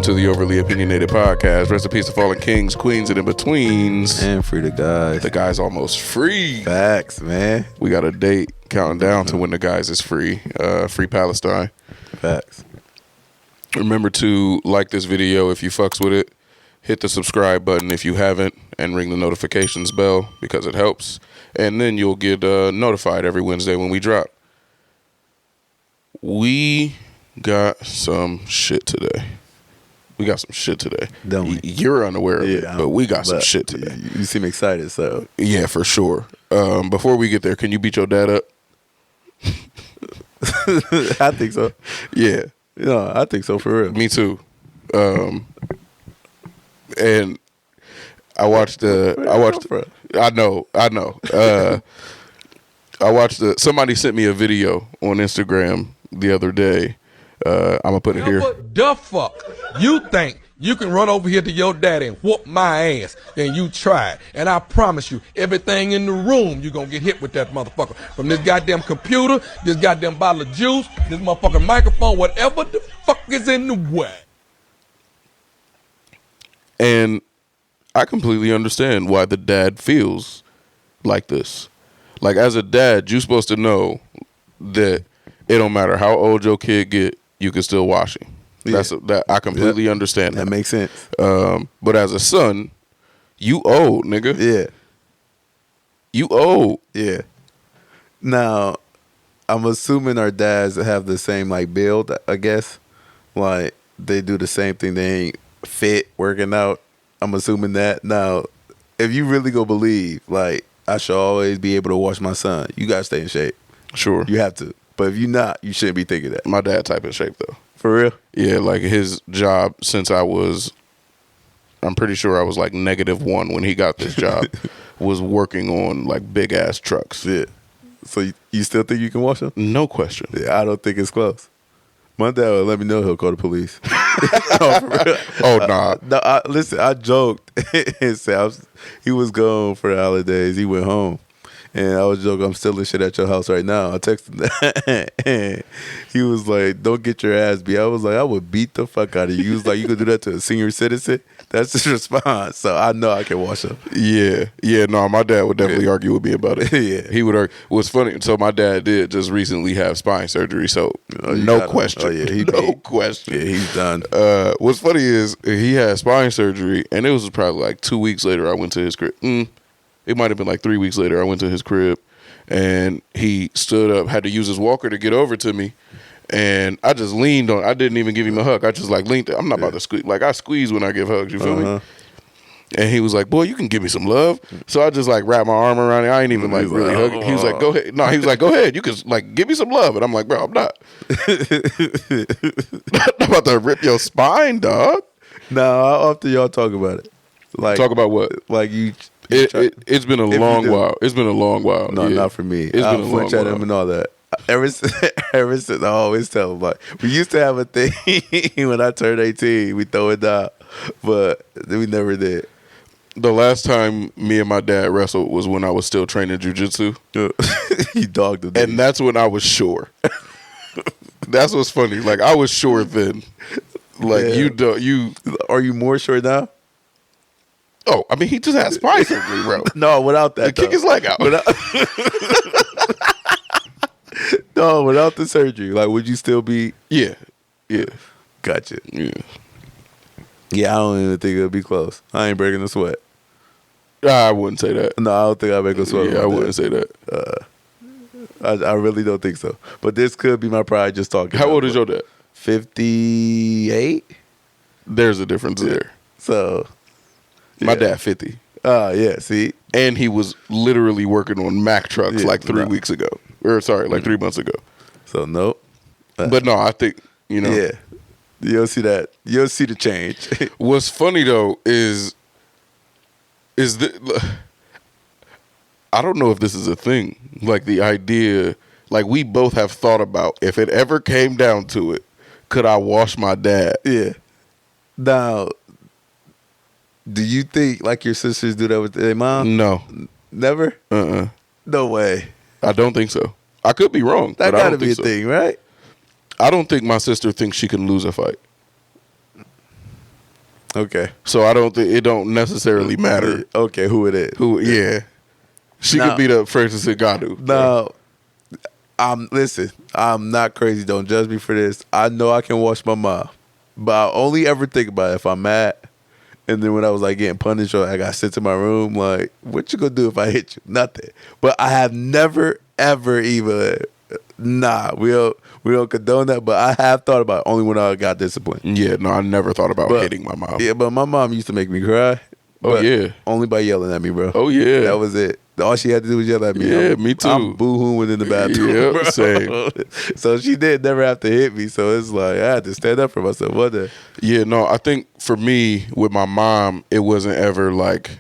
to the Overly Opinionated Podcast. Rest in peace to fallen kings, queens, and in-betweens. And free the guys. The guy's almost free. Facts, man. We got a date counting down to when the guys is free. Free Palestine. Facts. Remember to like this video if you fucks with it. Hit the subscribe button if you haven't. And ring the notifications bell because it helps. And then you'll get notified every Wednesday when we drop. We got some shit today. Don't we? You're unaware of it, but we got some shit today. You seem excited, so. Yeah, for sure. Before we get there, can you beat your dad up? I think so. Yeah. No, I think so, for real. Me too. And I watched I know. I watched somebody sent me a video on Instagram the other day. I'm gonna put it here. What the fuck? You think you can run over here to your daddy and whoop my ass, and you tried. And I promise you, everything in the room, you gonna get hit with that motherfucker. From this goddamn computer, this goddamn bottle of juice, this motherfucking microphone, whatever the fuck is in the way. And I completely understand why the dad feels like this. Like, as a dad, you're supposed to know that it don't matter how old your kid get, you can still wash him. That I completely understand that. That makes sense. But as a son, you old, nigga. Yeah. You old. Yeah. Now, I'm assuming our dads have the same, like, build, I guess. Like, they do the same thing. They ain't fit working out. I'm assuming that. Now, if you really go believe, like, I should always be able to wash my son, you got to stay in shape. Sure. You have to. But if you're not, you shouldn't be thinking that. My dad type in shape, though. For real? Yeah, like his job since I'm pretty sure I was like -1 when he got this job, was working on like big ass trucks. Yeah. So you still think you can wash them? No question. Yeah, I don't think it's close. My dad would let me know he'll call the police. Nah. No, listen, I joked and said he was gone for the holidays. He went home. And I was joking, I'm stealing shit at your house right now. I texted him. And he was like, don't get your ass beat. I was like, I would beat the fuck out of you. He was like, you could do that to a senior citizen? That's his response. So I know I can wash him. Yeah. No, my dad would definitely argue with me about it. Yeah. He would argue. What's funny, so my dad did just recently have spine surgery, so no question. No question. Yeah, he's done. What's funny is he had spine surgery, and it was probably like 2 weeks later I went to his crib. It might have been like 3 weeks later. I went to his crib, and he stood up, had to use his walker to get over to me, and I just leaned on. I didn't even give him a hug. I just like leaned. I'm not about to squeeze. Like, I squeeze when I give hugs. You feel me? And he was like, "Boy, you can give me some love." So I just like wrapped my arm around him. I ain't even like really hug. He was like, "Go ahead." No, he was like, "Go ahead. You can like give me some love." And I'm like, "Bro, I'm not. I'm about to rip your spine, dog." Now, how often y'all talk about it? Like, talk about what? Like you. It's been a long while. It's been a long while. No, not for me. It's been a long while. At him and all that. Ever since I always tell him, like, we used to have a thing when I turned 18, we throw it down, but we never did. The last time me and my dad wrestled was when I was still training jiu-jitsu. He dogged him. And that's when I was sure. That's what's funny. Like, I was sure then. Like, Are you more sure now? Oh, I mean, he just had spine surgery, bro. No, without that. Kick his leg out. No, without the surgery. Like, would you still be? Yeah. Gotcha. Yeah, I don't even think it'll be close. I ain't breaking a sweat. I wouldn't say that. No, I don't think I'll break a sweat. Yeah, I wouldn't say that. I really don't think so. But this could be my pride just talking. How old is your dad? 58. There's a difference there. So, my dad 50. Yeah, see? And he was literally working on Mack trucks like 3 weeks ago. Or, sorry, like 3 months ago. So, nope. But no, I think, Yeah. You'll see that. You'll see the change. What's funny, though, is that I don't know if this is a thing. Like, the idea, like, we both have thought about, if it ever came down to it, could I wash my dad? Yeah. Now, do you think, like, your sisters do that with their mom? No. Never? No way. I don't think so. I could be wrong. That but gotta I don't be a think so. thing, right? I don't think my sister thinks she can lose a fight. Okay. So I don't think it don't necessarily matter Okay, who it is. who. Yeah, she Now- could be the Francis Ngannou. Now, listen, I'm not crazy. Don't judge me for this. I know I can wash my mouth, but I only ever think about it if I'm mad. And then when I was like getting punished or I got sent to my room, like, what you gonna do if I hit you? Nothing. But I have never, ever even, we don't condone that, but I have thought about it only when I got disciplined. Yeah, no, I never thought about But- hitting my mom. Yeah, but my mom used to make me cry. Oh, but yeah. only by yelling at me, bro. Oh, yeah. That was it. All she had to do was yell at me. Yeah, me too. I'm boo-hooing in the bathroom. Yeah, bro. same. So she did never have to hit me. So it's like I had to stand up for myself. What the? Yeah, no, I think for me with my mom, it wasn't ever like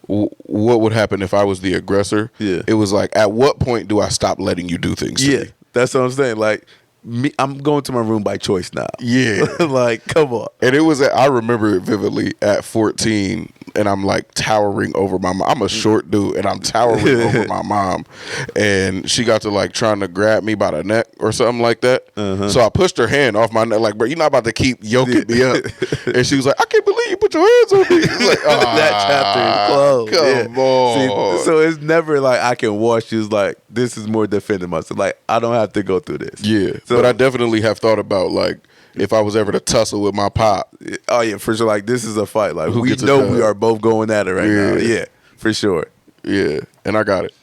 what would happen if I was the aggressor. Yeah. It was like, at what point do I stop letting you do things to Yeah, me? that's what I'm saying. Like me, I'm going to my room by choice now. Yeah. Like come on. And it was, I remember it vividly at 14, and I'm like towering over my mom. I'm a short dude, and I'm towering over my mom. And she got to like trying to grab me by the neck or something like that. So I pushed her hand off my neck, like, bro, you're not about to keep yoking me up. And she was like, I can't believe you put your hands on me. It's like, That chapter is closed. Come on. See, so it's never like I can wash you. It's like this is more defending myself. Like I don't have to go through this. Yeah. So, But I definitely have thought about, like, if I was ever to tussle with my pop. oh yeah, for sure. Like this is a fight. Like Who we gets a know dub? we are both going at it right now. Yeah. Yeah, for sure. Yeah. And I got it.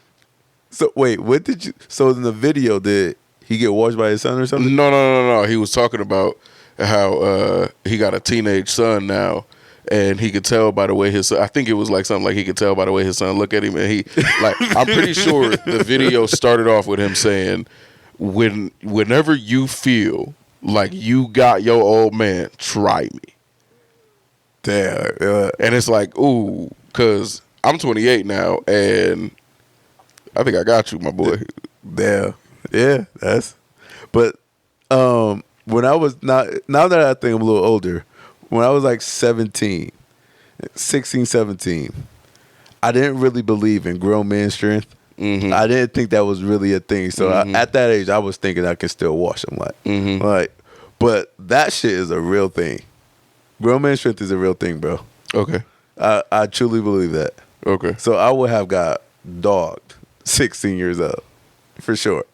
So wait, what did you? So in the video, did he get washed by his son or something? No. He was talking about how he got a teenage son now, and he could tell by the way his son, I think it was like something like he could tell by the way his son look at him, and he like I'm pretty sure the video started off with him saying, whenever you feel like you got your old man, try me. Damn. And it's like, ooh, because I'm 28 now, and I think I got you, my boy. Damn. Yeah, that's. But when I was now that I think I'm a little older, when I was like 16, 17, I didn't really believe in grown man strength. Mm-hmm. I didn't think that was really a thing. So at that age, I was thinking I could still wash them, like, but that shit is a real thing. Grown man strength is a real thing, bro. Okay. I truly believe that. Okay. So I would have got dogged 16 years old, for sure.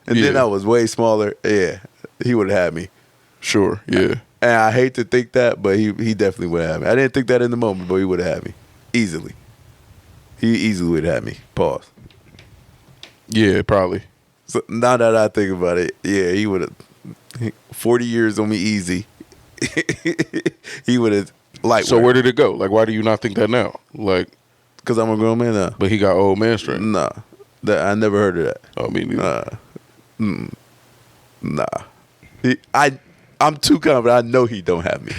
And then Yeah. I was way smaller. Yeah, he would have had me. Sure. Yeah. And I hate to think that, but he definitely would have had me. I didn't think that in the moment, but he would have had me. Easily. He easily would have had me. Pause. Yeah, probably. So now that I think about it, yeah, he would have 40 years on me easy. He would have light. So where did it go? Like, why do you not think that now? Like, Because I'm a grown man now. but he got old man strength. Nah. That I never heard of that. I mean, Nah. I'm too confident. I know he don't have me.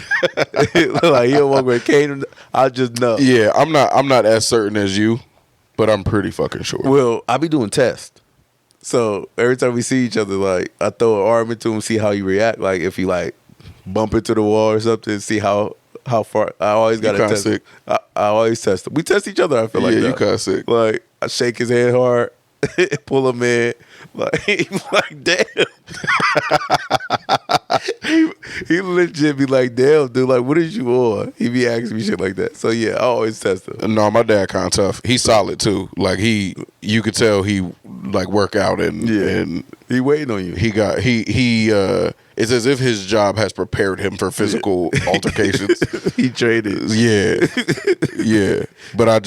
Like he'll walk with a cane. I just know. yeah, I'm not as certain as you, but I'm pretty fucking sure. Well, I be doing tests. So every time we see each other, like I throw an arm into him, see how he react. Like if he like bump into the wall or something, see how far. I always got to kinda test. sick. I always test him. We test each other. I feel like Yeah, that. you kinda sick. Like I shake his hand hard, pull him in. Like he like damn. he legit be like damn dude. Like what is you on? He be asking me shit like that. So yeah, I always test him. No, my dad kind of tough. He's solid too. Like you could tell he like work out and He waiting on you. he it's as if his job has prepared him for physical altercations. He traded. Yeah, yeah. But I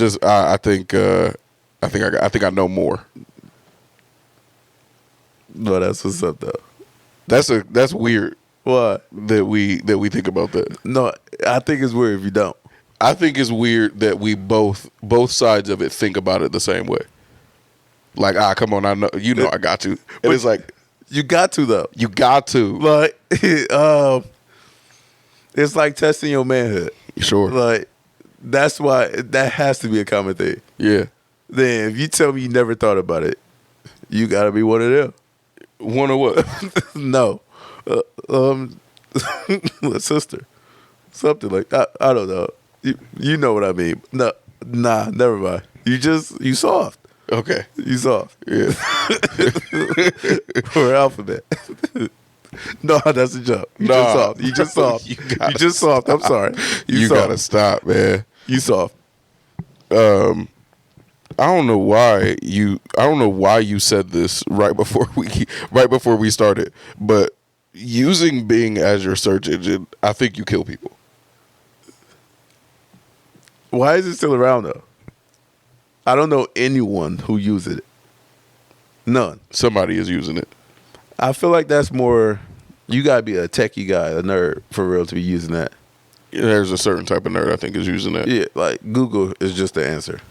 think I know more. No, that's what's up though. That's weird What? that we think about that. No, I think it's weird if you don't. I think it's weird that we both sides of it think about it the same way. Like, come on, I know I got to. And it's like You got to though. you got to. Like, it's like testing your manhood. Sure. Like, that's why that has to be a common thing. Yeah. Then if you tell me you never thought about it, you gotta be one of them. One or what? No, a sister, something like I don't know. You know what I mean? No, nah, never mind. You soft. Okay. You soft. Yeah. Or alphabet. No, that's a joke. You just soft. You just soft. You just soft. I'm sorry. You soft. gotta stop, man. You soft. I don't know why you said this right before we started, but using Bing as your search engine, I think you kill people. Why is it still around though? I don't know anyone who uses it. None. Somebody is using it. I feel like that's more. You gotta be a techie guy, a nerd for real, to be using that. There's a certain type of nerd I think is using that. Yeah, like Google is just the answer.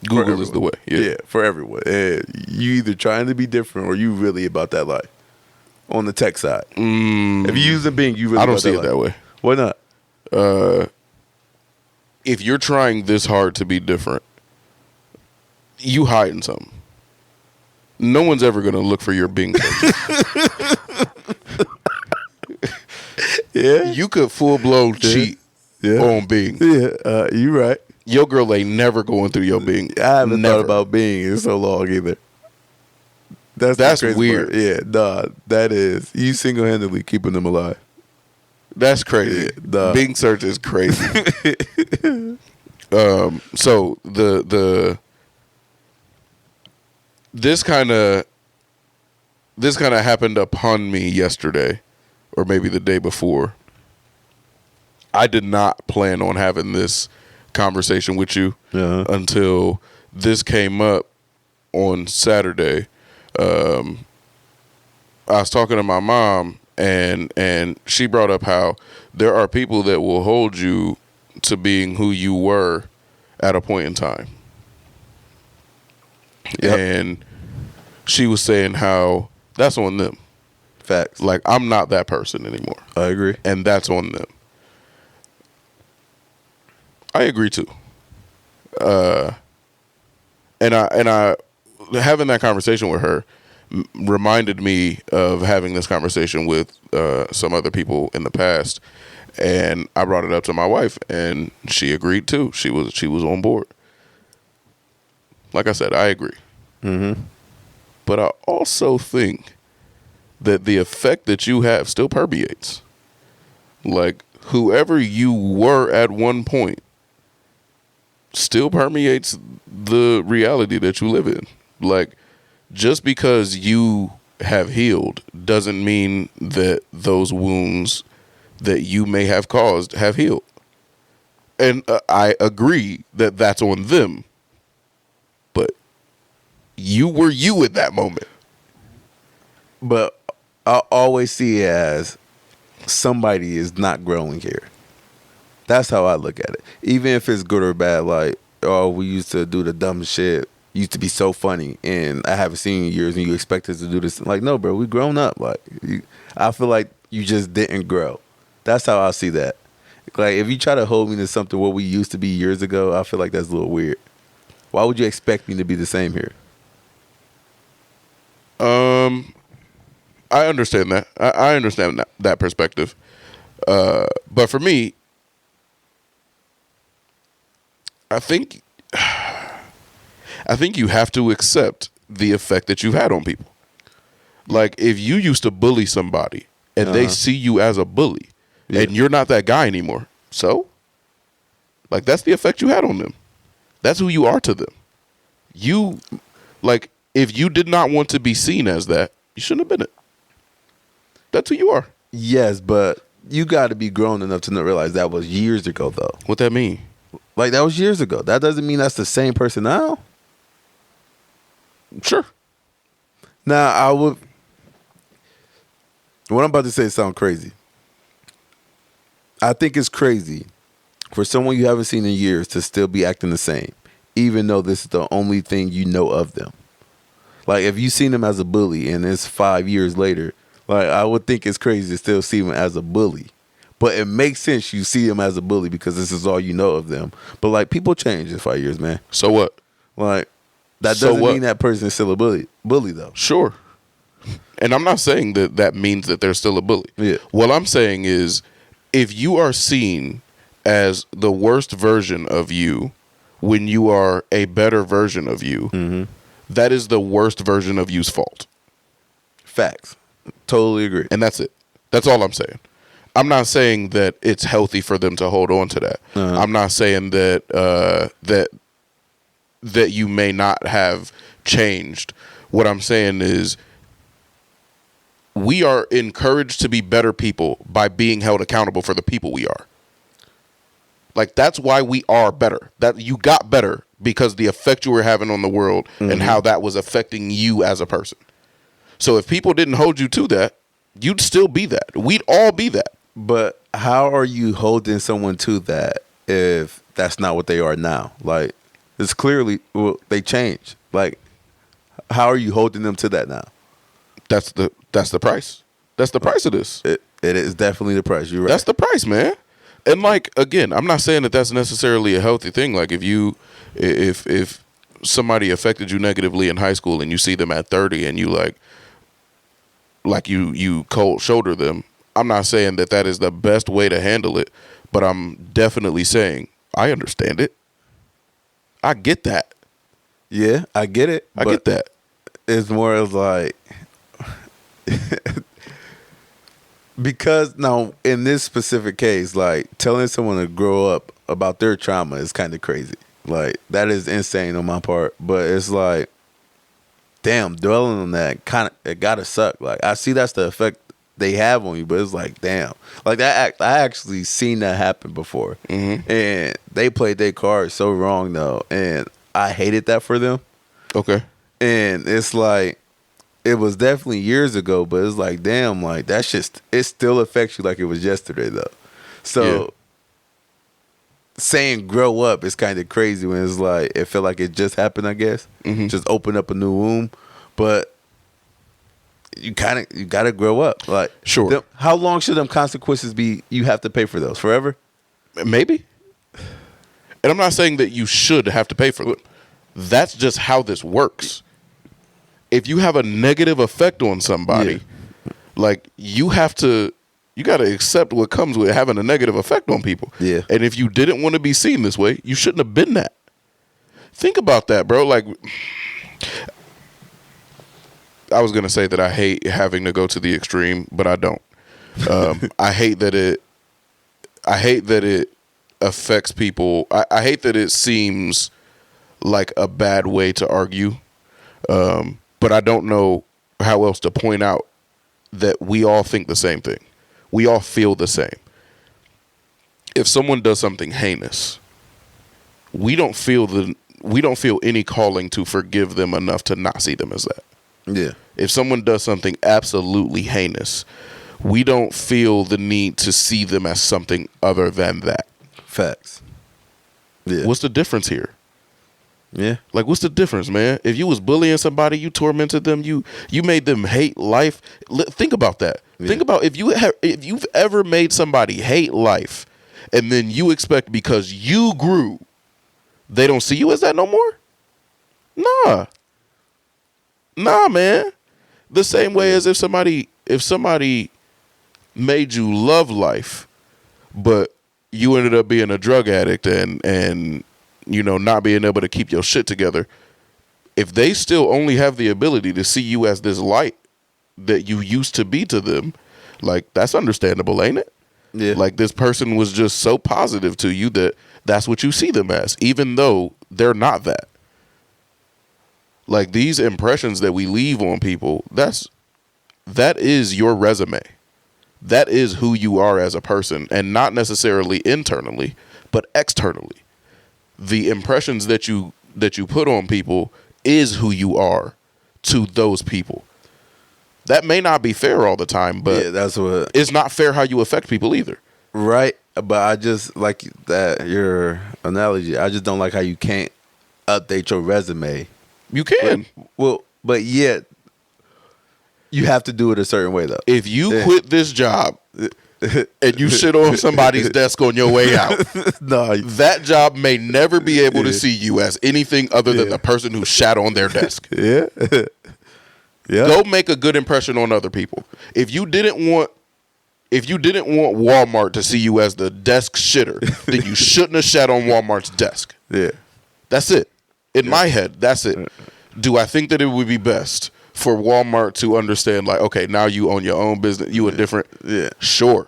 Google is the way. Yeah, for everyone. And you either trying to be different or you really about that life. On the tech side, if you using Bing, you really. I don't see it that way. Why not? If you're trying this hard to be different, you hiding something. No one's ever gonna look for your Bing search. Yeah, You could full blown cheat on Bing. Yeah, you right. Your girl ain't never going through your Bing. I haven't never. thought about Bing in so long either. That's the crazy weird. part. Yeah, nah, that is you single handedly keeping them alive. That's crazy. Yeah, Bing search is crazy. So this kind of happened upon me yesterday, or maybe the day before. I did not plan on having this conversation with you until this came up on Saturday. I was talking to my mom, and she brought up how there are people that will hold you to being who you were at a point in time. Yep. And she was saying how that's on them. Facts. Like, I'm not that person anymore. I agree. And that's on them. I agree too. And I having that conversation with her reminded me of having this conversation with some other people in the past, and I brought it up to my wife, and she agreed too. She was on board. Like I said, I agree. Mm-hmm. But I also think that the effect that you have still permeates. Like, whoever you were at one point still permeates the reality that you live in. Like, just because you have healed doesn't mean that those wounds that you may have caused have healed. And I agree that that's on them. But you were you at that moment. But I always see it as somebody is not growing here. That's how I look at it. Even if it's good or bad, like, oh, we used to do the dumb shit. Used to be so funny, and I haven't seen you in years, and you expect us to do this. Like, no, bro, we grown up. Like, I feel like you just didn't grow. That's how I see that. Like, if you try to hold me to something what we used to be years ago, I feel like that's a little weird. Why would you expect me to be the same here? I understand that. I understand that perspective. But for me, I think you have to accept the effect that you've had on people. Like, if you used to bully somebody and they see you as a bully and you're not that guy anymore, so? Like, that's the effect you had on them. That's who you are to them. You, like, if you did not want to be seen as that, you shouldn't have been it. That's who you are. Yes, but you got to be grown enough to not realize that was years ago, though. What that mean? Like, that was years ago. That doesn't mean that's the same person now. Sure. Now, what I'm about to say sounds crazy. I think it's crazy for someone you haven't seen in years to still be acting the same, even though this is the only thing you know of them. Like, if you've seen them as a bully and it's 5 years later, like, I would think it's crazy to still see them as a bully. But it makes sense you see them as a bully because this is all you know of them. But, like, people change in 5 years, man. So what? Like, that So doesn't what? mean that person is still a bully, though. Sure. And I'm not saying that means that they're still a bully. Yeah. What I'm saying is, if you are seen as the worst version of you when you are a better version of you, that is the worst version of you's fault. Facts. Totally agree. And that's it. That's all I'm saying. I'm not saying that it's healthy for them to hold on to that. I'm not saying that that you may not have changed. What I'm saying is we are encouraged to be better people by being held accountable for the people we are. Like, that's why we are better. That you got better because the effect you were having on the world and how that was affecting you as a person. So if people didn't hold you to that, you'd still be that. We'd all be that. But how are you holding someone to that if that's not what they are now? Like, it's clearly, well, they changed. Like, how are you holding them to that now? That's the price. That's the price of this. It is definitely the price. You're right. That's the price, man. And like, again, I'm not saying that that's necessarily a healthy thing. Like, if somebody affected you negatively in high school and you see them at 30 and you you cold shoulder them, I'm not saying that that is the best way to handle it, but I'm definitely saying I understand it. I get that. Yeah, I get it. I get that. It's more of like because now in this specific case, like telling someone to grow up about their trauma is kind of crazy. Like, that is insane on my part. But it's like, damn, dwelling on that it gotta suck. Like, I see that's the effect they have on you, but it's like, damn, like that. I actually seen that happen before, and they played their cards so wrong though, and I hated that for them. Okay. And it's like, it was definitely years ago, but it's like, damn, like that shit, it still affects you like it was yesterday though. So saying grow up is kind of crazy when it's like, it felt like it just happened, I guess. Just open up a new womb. But you gotta grow up. Like, sure. How long should them consequences be you have to pay for those? Forever? Maybe. And I'm not saying that you should have to pay for them. That's just how this works. If you have a negative effect on somebody, like, you got to accept what comes with having a negative effect on people. Yeah. And if you didn't want to be seen this way, you shouldn't have been that. Think about that, bro. Like, I was going to say that I hate having to go to the extreme, but I don't. I hate that it affects people. I hate that it seems like a bad way to argue. But I don't know how else to point out that we all think the same thing. We all feel the same. If someone does something heinous, we don't feel any calling to forgive them enough to not see them as that. Yeah. If someone does something absolutely heinous, we don't feel the need to see them as something other than that. Facts. Yeah. What's the difference here? Yeah. Like, what's the difference, man? If you was bullying somebody, you tormented them, you made them hate life. Think about that. Yeah. Think about if you've ever made somebody hate life, and then you expect because you grew, they don't see you as that no more? Nah, man. The same way as if somebody made you love life, but you ended up being a drug addict and you know, not being able to keep your shit together. If they still only have the ability to see you as this light that you used to be to them, like, that's understandable, ain't it? Yeah. Like, this person was just so positive to you that that's what you see them as, even though they're not that. Like, these impressions that we leave on people, that is your resume. That is who you are as a person, and not necessarily internally, but externally. The impressions that you put on people is who you are to those people. That may not be fair all the time, but that's what it's not fair how you affect people either. Right. But I just like that, your analogy. I just don't like how you can't update your resume. You can. But yet you have to do it a certain way though. If you quit this job and you shit on somebody's desk on your way out, that job may never be able to see you as anything other than the person who shat on their desk. Yeah. Go make a good impression on other people. If you didn't want Walmart to see you as the desk shitter, then you shouldn't have shat on Walmart's desk. Yeah. That's it. In my head, that's it. Do I think that it would be best for Walmart to understand, like, okay, now you own your own business. You a different. Yeah. Sure.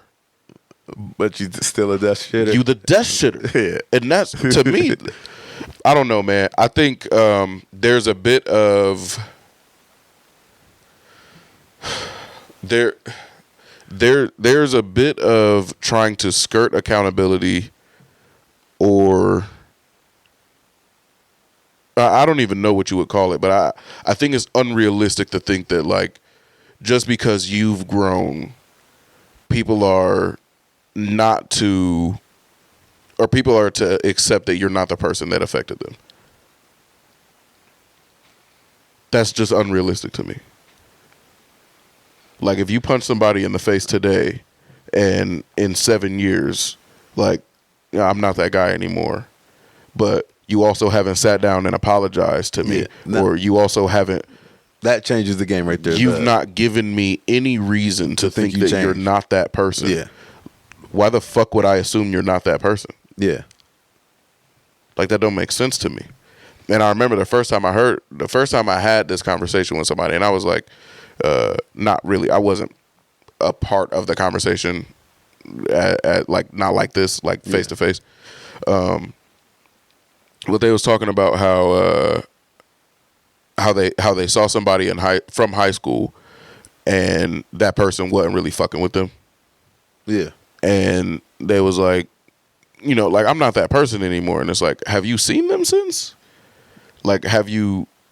But you still a desk shitter. You the desk shitter. Yeah. And that's, to me, I don't know, man. I think there's a bit of there's a bit of trying to skirt accountability, or I don't even know what you would call it, but I think it's unrealistic to think that, like, just because you've grown, people are to accept that you're not the person that affected them. That's just unrealistic to me. Like, if you punch somebody in the face today and in 7 years, like, I'm not that guy anymore, but you also haven't sat down and apologized to me, or you also haven't. That changes the game right there. You've not given me any reason to think that you're not that person. Yeah. Why the fuck would I assume you're not that person? Yeah. Like, that don't make sense to me. And I remember the first time I had this conversation with somebody, and I was like, not really. I wasn't a part of the conversation at like, not like this, like face to face. But they was talking about how they saw somebody from high school, and that person wasn't really fucking with them. Yeah. And they was like, you know, like, I'm not that person anymore. And it's like, have you seen them since? Like,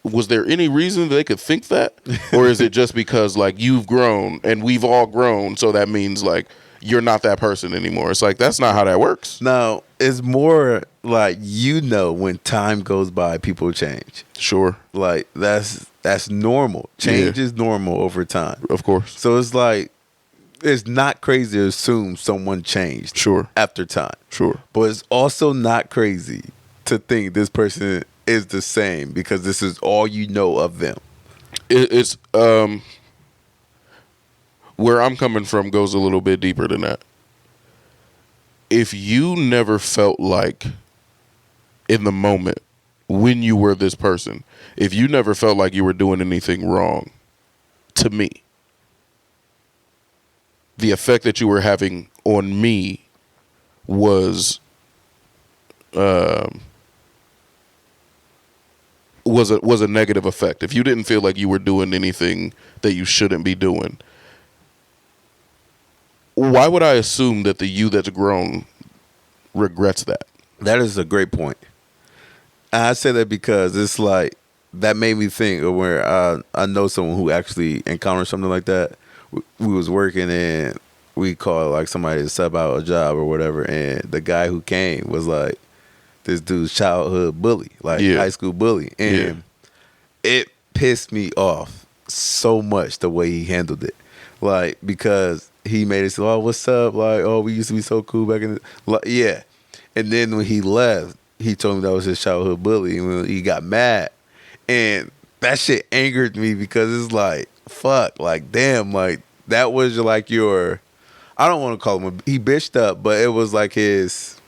was there any reason they could think that? Or is it just because, like, you've grown and we've all grown, so that means, like, you're not that person anymore? It's like, that's not how that works. No, it's more like, you know, when time goes by, people change. Sure. Like, that's normal. Change is normal over time. Of course. So it's like, it's not crazy to assume someone changed. Sure. After time. Sure. But it's also not crazy to think this person is the same because this is all you know of them. It's where I'm coming from goes a little bit deeper than that. If you never felt like, in the moment when you were this person, if you never felt like you were doing anything wrong, to me, the effect that you were having on me was a negative effect. If you didn't feel like you were doing anything that you shouldn't be doing, why would I assume that the you that's grown regrets that? That is a great point. And I say that because it's like, that made me think of where I know someone who actually encountered something like that. We was working and we called like somebody to sub out a job or whatever, and the guy who came was like this dude's childhood bully, like high school bully, and it pissed me off so much the way he handled it, like, because he made it say, "Oh, what's up?" Like, "Oh, we used to be so cool back in the," like, yeah, and then when he left, he told me that was his childhood bully, and when he got mad, and that shit angered me because it's like, fuck, like, damn, like, that was like your, I don't want to call him, he bitched up, but it was like his,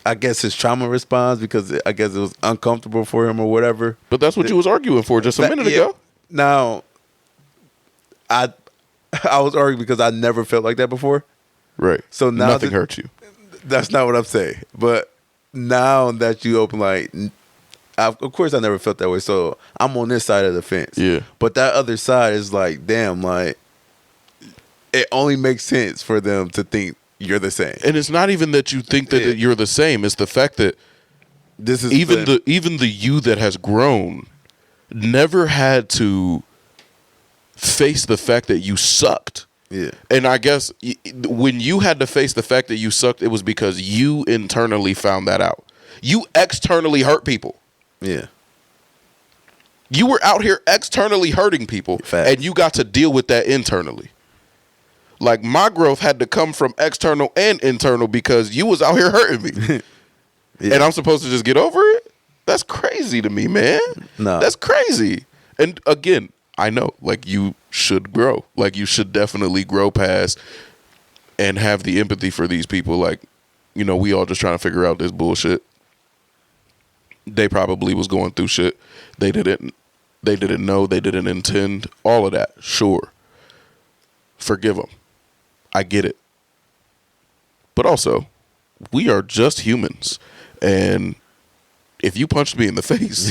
I guess his trauma response, because I guess it was uncomfortable for him or whatever. But that's what you was arguing for just a minute ago. Now, I was arguing because I never felt like that before. Right. So now nothing hurts you. That's not what I'm saying. But now that you open, like, of course I never felt that way, so I'm on this side of the fence. Yeah. But that other side is like, damn, like, it only makes sense for them to think you're the same. And it's not even that you think that you're the same. It's the fact that this is even the you that has grown never had to face the fact that you sucked. Yeah. And I guess when you had to face the fact that you sucked, it was because you internally found that out. You externally hurt people. Yeah. You were out here externally hurting people, and you got to deal with that internally. Like, my growth had to come from external and internal because you was out here hurting me. And I'm supposed to just get over it? That's crazy to me, man. No. That's crazy. And again, I know, like, you should grow. Like, you should definitely grow past and have the empathy for these people. Like, you know, we all just trying to figure out this bullshit. They probably was going through shit they didn't They didn't know. They didn't intend. All of that. Sure. Forgive them. I get it. But also, we are just humans. And if you punched me in the face,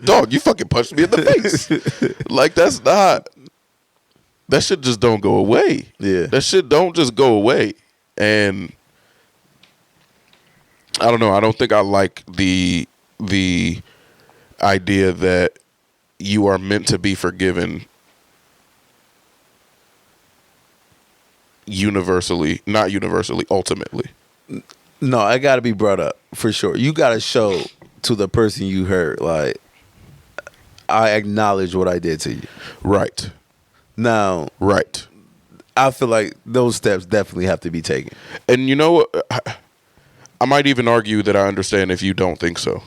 dog, you fucking punched me in the face. Like, that's not, that shit just don't go away. Yeah. That shit don't just go away. And I don't know. I don't think I like the idea that you are meant to be forgiven universally, not universally, ultimately. No, I got to be brought up for sure. You got to show to the person you hurt, like, I acknowledge what I did to you. Right. Now, Right. I feel like those steps definitely have to be taken. And you know what? I might even argue that I understand if you don't think so.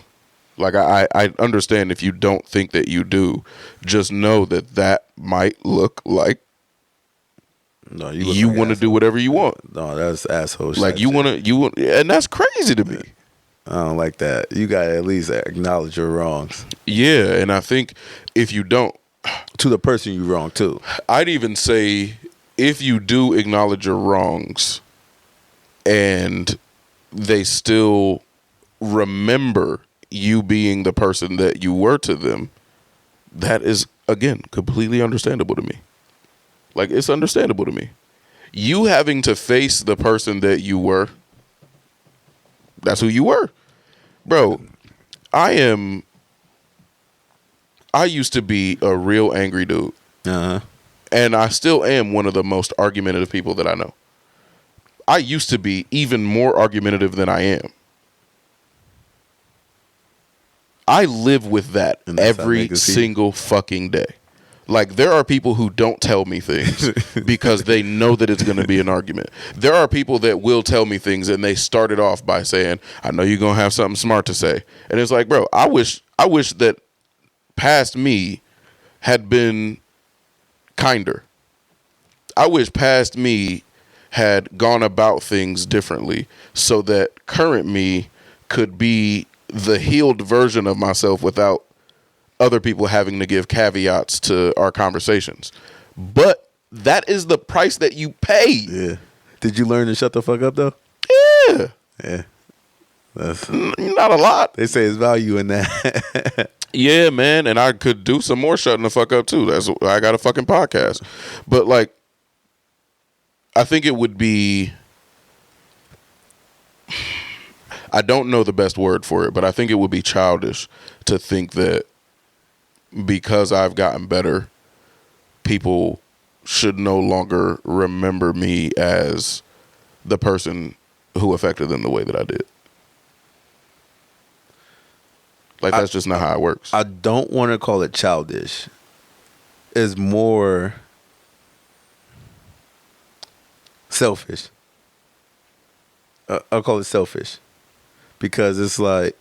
Like, I understand if you don't think that you do. Just know that that might look like No, you look like want to do whatever you want. No, that's asshole shit. Like, you want to, and that's crazy to me. I don't like that. You got to at least acknowledge your wrongs. Yeah, and I think if you don't, To the person you wronged, too. I'd even say if you do acknowledge your wrongs and they still remember you being the person that you were to them, that is, again, completely understandable to me. Like, it's understandable to me. You having to face the person that you were, that's who you were. Bro, I used to be a real angry dude. Uh-huh. And I still am one of the most argumentative people that I know. I used to be even more argumentative than I am. I live with that every single fucking day. Like, there are people who don't tell me things because they know that it's going to be an argument. There are people that will tell me things and they start it off by saying, I know you're going to have something smart to say. And it's like, bro, I wish that past me had been kinder. I wish past me had gone about things differently so that current me could be the healed version of myself without other people having to give caveats to our conversations. But that is the price that you pay. Yeah. Did you learn to shut the fuck up, though? Yeah. Yeah. Not a lot. They say there's value in that. Yeah, man. And I could do some more shutting the fuck up, too. That's I got a fucking podcast. But, like, I think it would be, I don't know the best word for it, but I think it would be childish to think that because I've gotten better, people should no longer remember me as the person who affected them the way that I did. Like, that's just not how it works. I don't want to call it childish. It's more selfish. I'll call it selfish. Because it's like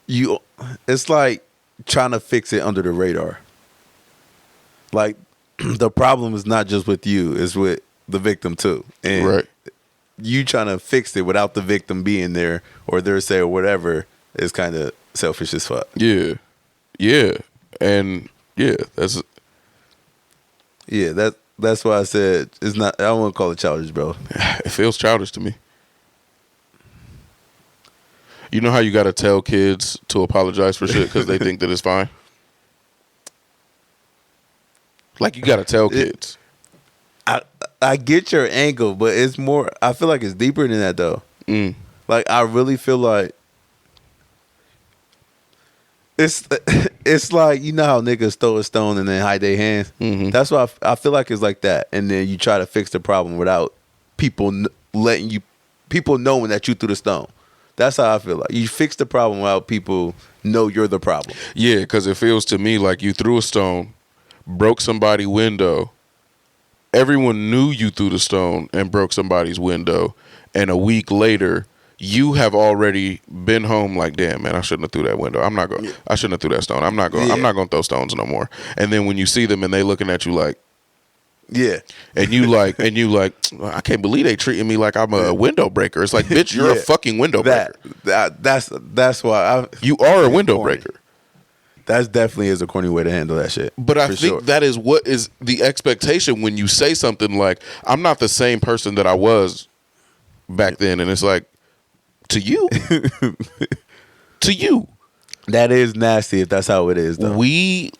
it's like trying to fix it under the radar. Like, the problem is not just with you, it's with the victim too. And right. You trying to fix it without the victim being there or their say or whatever is kind of selfish as fuck. Yeah. Yeah. And yeah, that's why I said it's not, I don't want to call it childish, bro. It feels childish to me. You know how you got to tell kids to apologize for shit because they think that it's fine? Like, you got to tell kids. I get your angle, but it's more, I feel like it's deeper than that, though. Like, I really feel like it's like, you know how niggas throw a stone and then hide their hands? Mm-hmm. That's why I feel like it's like that. And then you try to fix the problem without people knowing that you threw the stone. That's how I feel like. You fix the problem without people know you're the problem. Yeah, because it feels to me like you threw a stone, broke somebody's window. Everyone knew you threw the stone and broke somebody's window. And a week later, you have already been home like, damn, man, I shouldn't have threw that window. I shouldn't have threw that stone. I'm not going to throw stones no more. And then when you see them and they looking at you like, yeah. And you like, I can't believe they treating me like I'm a window breaker. It's like, bitch, you're a fucking window breaker. That's why you are a window breaker. That definitely is a corny way to handle that shit. But I for think sure. that is what is the expectation when you say something like, I'm not the same person that I was back then. And it's like, to you? To you. That is nasty if that's how it is, though. We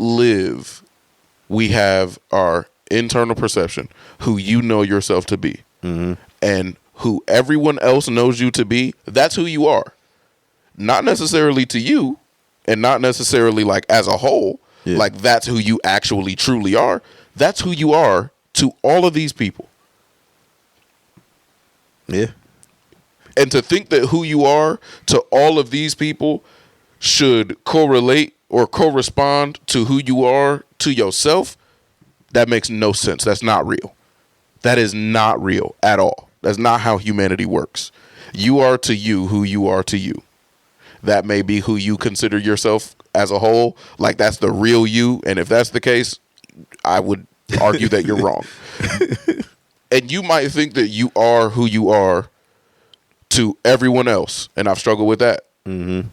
have our internal perception, who you know yourself to be. Mm-hmm. And who everyone else knows you to be, that's who you are. Not necessarily to you, and not necessarily like as a whole, like that's who you actually truly are. That's who you are to all of these people. Yeah. And to think that who you are to all of these people should correlate or correspond to who you are to yourself, that makes no sense. That's not real. That is not real at all. That's not how humanity works. You are to you who you are to you. That may be who you consider yourself as a whole. Like, that's the real you. And if that's the case, I would argue that you're wrong. And you might think that you are who you are to everyone else. And I've struggled with that. Mm-hmm.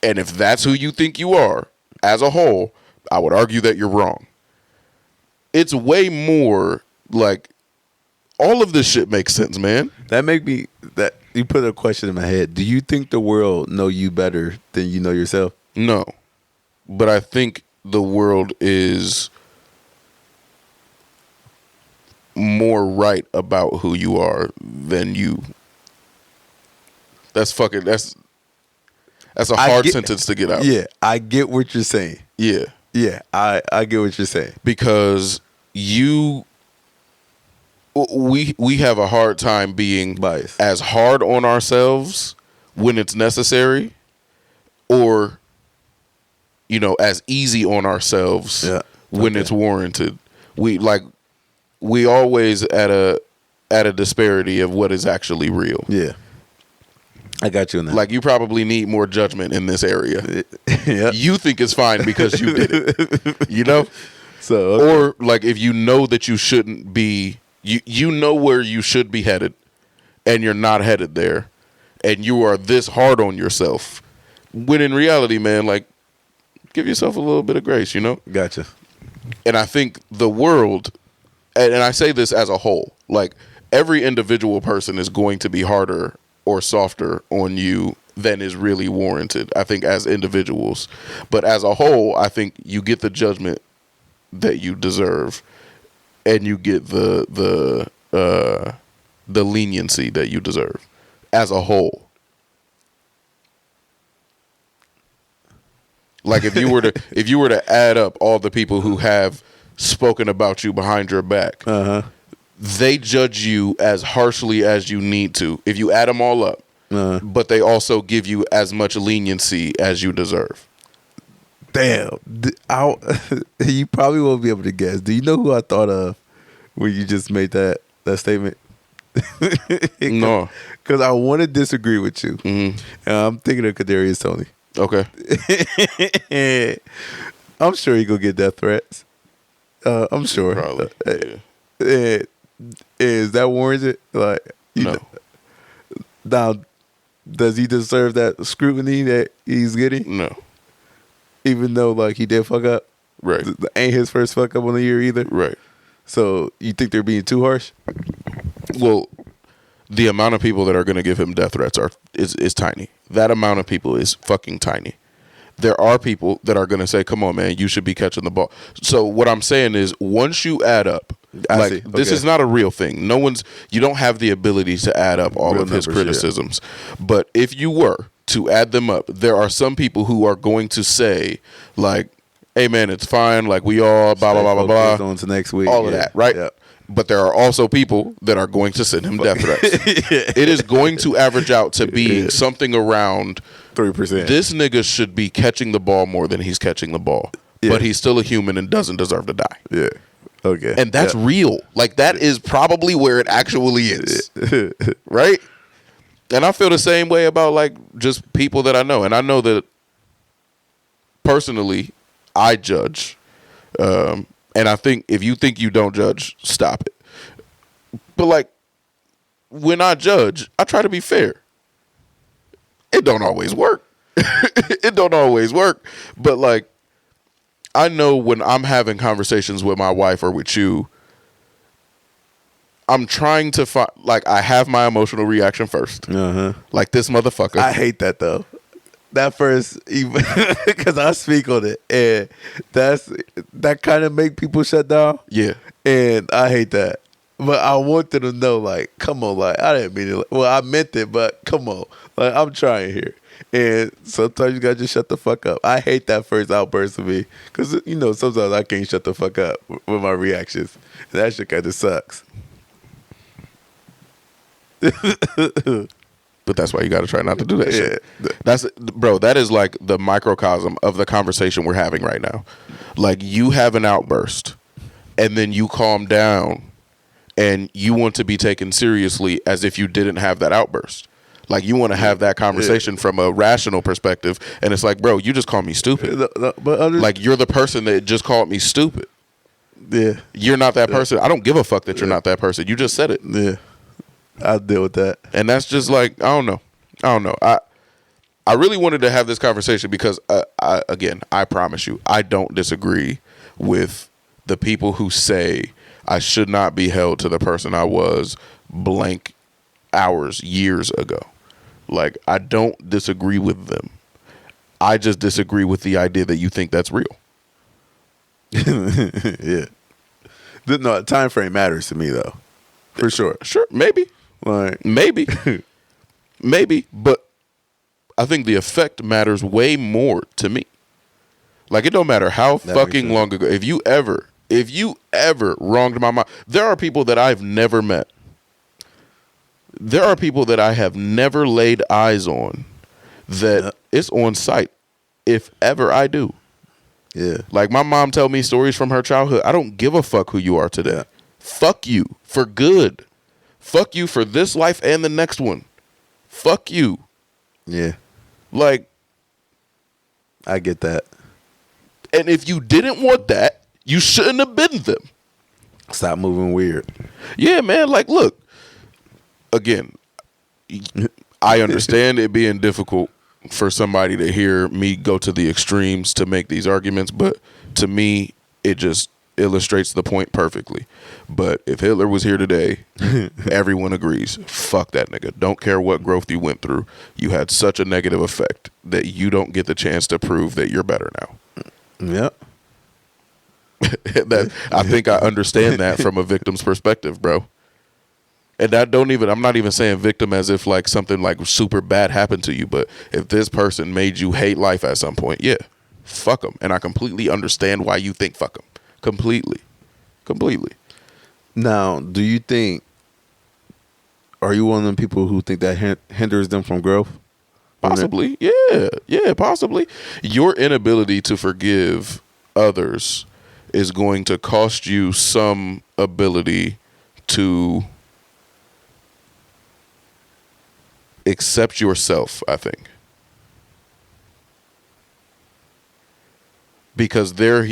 And if that's who you think you are as a whole, I would argue that you're wrong. It's way more like, all of this shit makes sense, man. That you put a question in my head. Do you think the world know you better than you know yourself? No. But I think the world is more right about who you are than you. That's a hard sentence to get out. Yeah, I get what you're saying. Yeah. Yeah, I get what you're saying. Because we have a hard time being Biased. as hard on ourselves when it's necessary, or as easy on ourselves when it's warranted. We always at a disparity of what is actually real. Yeah, I got you on that. Like, you probably need more judgment in this area. Yeah. You think it's fine because you did it. So okay. Or like, if you know that you shouldn't be, you know where you should be headed, and you're not headed there, and you are this hard on yourself, when in reality, man, like, give yourself a little bit of grace, Gotcha. And I think the world, and I say this as a whole, like, every individual person is going to be harder or softer on you than is really warranted, I think, as individuals. But as a whole, I think you get the judgment that you deserve, and you get the leniency that you deserve as a whole. Like, if you were to add up all the people who have spoken about you behind your back, they judge you as harshly as you need to if you add them all up. But they also give you as much leniency as you deserve. Damn. You probably won't be able to guess. Do you know who I thought of when you just made that statement? No. Because I want to disagree with you. Mm-hmm. I'm thinking of Kadarius Toney. Okay. I'm sure he gonna get death threats. I'm sure. Probably. Is that warranted? Like, No. Now, does he deserve that scrutiny that he's getting? No. Even though, like, he did fuck up? Right. Ain't his first fuck up on the year either? Right. So, you think they're being too harsh? Well, the amount of people that are going to give him death threats is tiny. That amount of people is fucking tiny. There are people that are going to say, come on, man, you should be catching the ball. So what I'm saying is, once you add up, this is not a real thing. You don't have the ability to add up all Real of his numbers, criticisms. Yeah. But if you were to add them up, there are some people who are going to say, like, hey, man, it's fine. Like, we all blah, blah, blah, blah, blah. On to next week. All of that, right? Yeah. But there are also people that are going to send him death threats. It is going to average out to being something around 3%. This nigga should be catching the ball more than he's catching the ball. Yeah. But he's still a human and doesn't deserve to die. Yeah. Okay. And that's real. Like, that is probably where it actually is. Right? And I feel the same way about, like, just people that I know. And I know that personally, I judge. And I think if you think you don't judge, stop it. But, like, when I judge, I try to be fair. It don't always work. It don't always work, but like I know when I'm having conversations with my wife or with you, I'm trying to find, like, I have my emotional reaction first. Like this motherfucker. I hate that though. That first, because I speak on it, and that kind of make people shut down. Yeah. And I hate that. But I want them to know, like, come on, like, I didn't mean it. Well, I meant it, but come on. Like, I'm trying here. And sometimes you got to just shut the fuck up. I hate that first outburst of me. Because, sometimes I can't shut the fuck up with my reactions. And that shit kind of sucks. But that's why you got to try not to do that shit. That is like the microcosm of the conversation we're having right now. Like, you have an outburst, and then you calm down, and you want to be taken seriously as if you didn't have that outburst. Like, you want to have that conversation from a rational perspective, and it's like, bro, you just called me stupid. Like, you're the person that just called me stupid. Yeah. You're not that person. I don't give a fuck that you're not that person. You just said it. Yeah. I'll deal with that. And that's just like, I don't know. I really wanted to have this conversation because, I promise you, I don't disagree with the people who say I should not be held to the person I was blank hours, years ago. Like, I don't disagree with them. I just disagree with the idea that you think that's real. Yeah. No, time frame matters to me, though. For sure. Sure, maybe. Like, maybe. Maybe. But I think the effect matters way more to me. Like, it don't matter how fucking long ago. If you ever wronged my mom, there are people that I've never met. There are people that I have never laid eyes on that it's on site if ever I do. Yeah. Like, my mom tell me stories from her childhood. I don't give a fuck who you are today. Yeah. Fuck you for good. Fuck you for this life and the next one. Fuck you. Yeah. Like, I get that. And if you didn't want that, you shouldn't have been them. Stop moving weird. Yeah, man. Like, look. Again, I understand it being difficult for somebody to hear me go to the extremes to make these arguments, but to me, it just illustrates the point perfectly. But if Hitler was here today, everyone agrees. Fuck that nigga. Don't care what growth you went through. You had such a negative effect that you don't get the chance to prove that you're better now. Yep. I think I understand that from a victim's perspective, bro. And I'm not even saying victim as if like something like super bad happened to you, but if this person made you hate life at some point, yeah, fuck them. And I completely understand why you think fuck them. Completely. Now, do you think, are you one of them people who think that hinders them from growth? Possibly. Yeah, possibly. Your inability to forgive others is going to cost you some ability to accept yourself, I think. Because their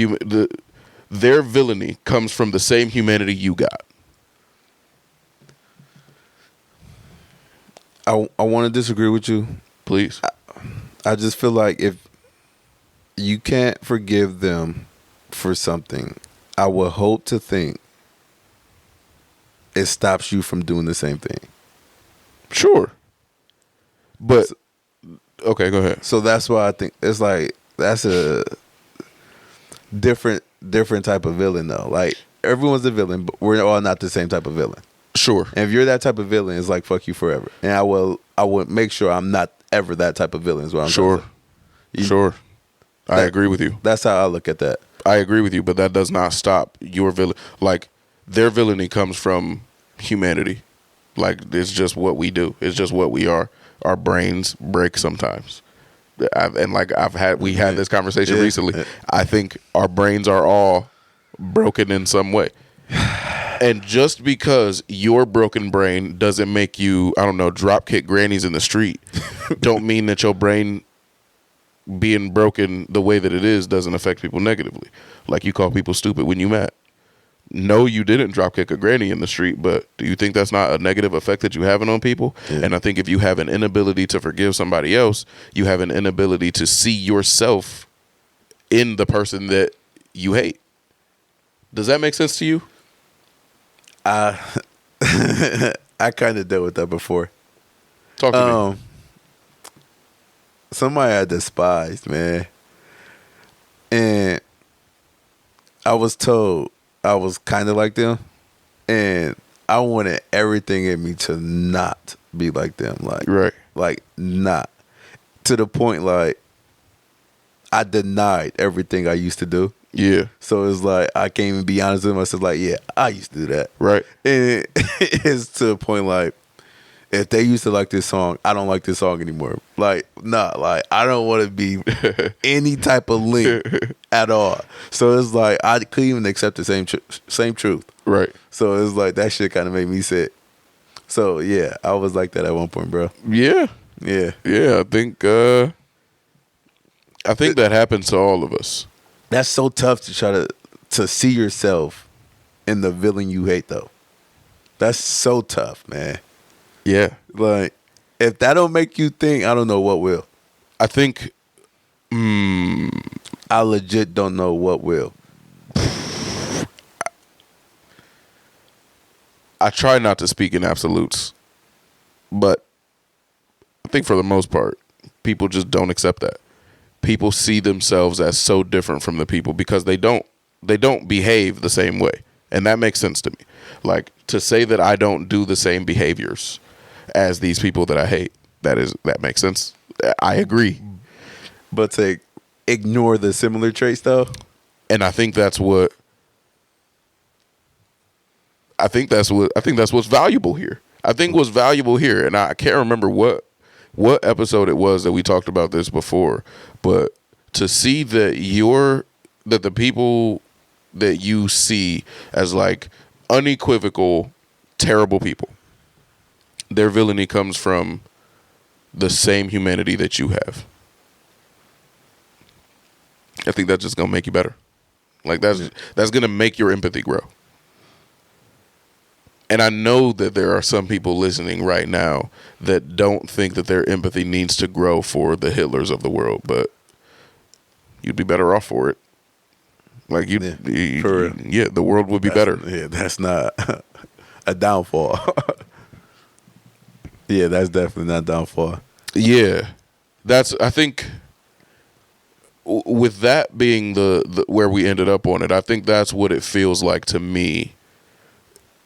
villainy comes from the same humanity you got. I want to disagree with you. Please. I just feel like if you can't forgive them for something, I would hope to think it stops you from doing the same thing. Sure. But, okay, go ahead. So that's why I think it's like, that's a different type of villain, though. Like, everyone's a villain, but we're all not the same type of villain. Sure. And if you're that type of villain, it's like, fuck you forever. And I would make sure I'm not ever that type of villain is what I'm Sure. Sure. I agree with you. That's how I look at that. I agree with you, but that does not stop your villain. Like, their villainy comes from humanity. Like, it's just what we do. It's just what we are. Our brains break sometimes. We had this conversation recently. I think our brains are all broken in some way. And just because your broken brain doesn't make you, I don't know, drop kick grannies in the street, don't mean that your brain being broken the way that it is doesn't affect people negatively. Like, you call people stupid when you mad. no, you didn't drop kick a granny in the street, but do you think that's not a negative effect that you having on people? Yeah. And I think if you have an inability to forgive somebody else, you have an inability to see yourself in the person that you hate. Does that make sense to you? I kind of dealt with that before. Talk to me. Somebody I despised, man. And I was told I was kind of like them. And I wanted everything in me to not be like them. Like, right. Like, not. To the point, like, I denied everything I used to do. Yeah. So it's like, I can't even be honest with myself. Like, yeah, I used to do that. Right. And it's to the point, like, if they used to like this song, I don't like this song anymore. Like, nah, like, I don't want to be any type of link at all. So it's like, I couldn't even accept the same truth. Right. So it's like, that shit kind of made me sick. So, yeah, I was like that at one point, bro. Yeah. Yeah. Yeah, I think that happens to all of us. That's so tough to try to see yourself in the villain you hate, though. That's so tough, man. Yeah. Like, if that don't make you think, I don't know what will. I think, I legit don't know what will. I try not to speak in absolutes, but I think for the most part, people just don't accept that. People see themselves as so different from the people because they don't behave the same way. And that makes sense to me. Like, to say that I don't do the same behaviors as these people that I hate, that makes sense. I agree. But to ignore the similar traits, though? And I think that's what's valuable here. I think what's valuable here, and I can't remember what episode it was that we talked about this before, but to see that the people that you see as like unequivocal, terrible people, their villainy comes from the same humanity that you have. I think that's just gonna make you better. Like that's gonna make your empathy grow. And I know that there are some people listening right now that don't think that their empathy needs to grow for the Hitlers of the world, but you'd be better off for it. Like the world would be better. Yeah, that's not a downfall. Yeah, that's definitely not a downfall. Yeah, I think with that being the where we ended up on it, I think that's what it feels like to me.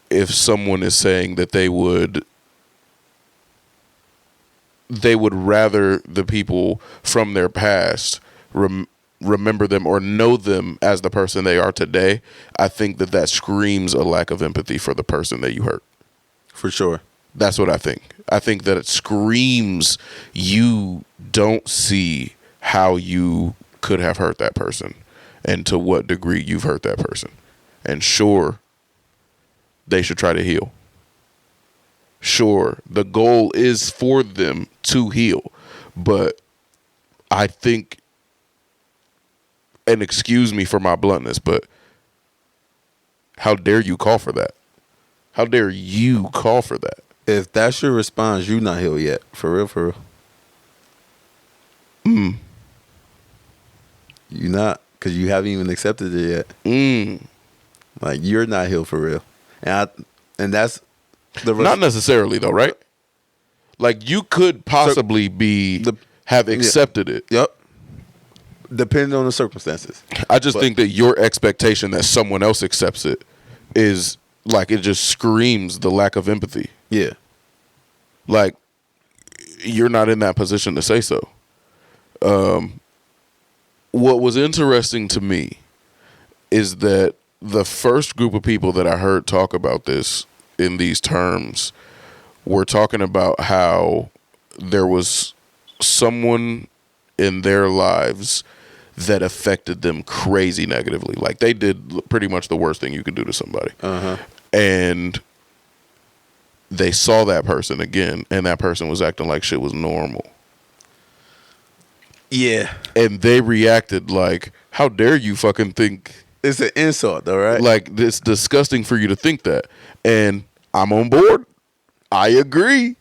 If someone is saying that they would rather the people from their past remember them or know them as the person they are today, I think that screams a lack of empathy for the person that you hurt. For sure. That's what I think. I think that it screams you don't see how you could have hurt that person and to what degree you've hurt that person. And sure, they should try to heal. Sure, the goal is for them to heal. But I think, and excuse me for my bluntness, but how dare you call for that? How dare you call for that? If that's your response, you not healed yet. For real, for real. You not, because you haven't even accepted it yet. Like, you're not healed for real. And that's not necessarily though, right? Like, you could possibly have accepted it. Yep. Depending on the circumstances. I just think that your expectation that someone else accepts it is like, it just screams the lack of empathy. Yeah. Like, you're not in that position to say so. What was interesting to me is that the first group of people that I heard talk about this in these terms were talking about how there was someone in their lives that affected them crazy negatively. Like, they did pretty much the worst thing you could do to somebody. Uh-huh. And they saw that person again, and that person was acting like shit was normal. Yeah. And they reacted like, how dare you fucking think It's an insult, though, right? Like, it's disgusting for you to think that. And I'm on board. I agree.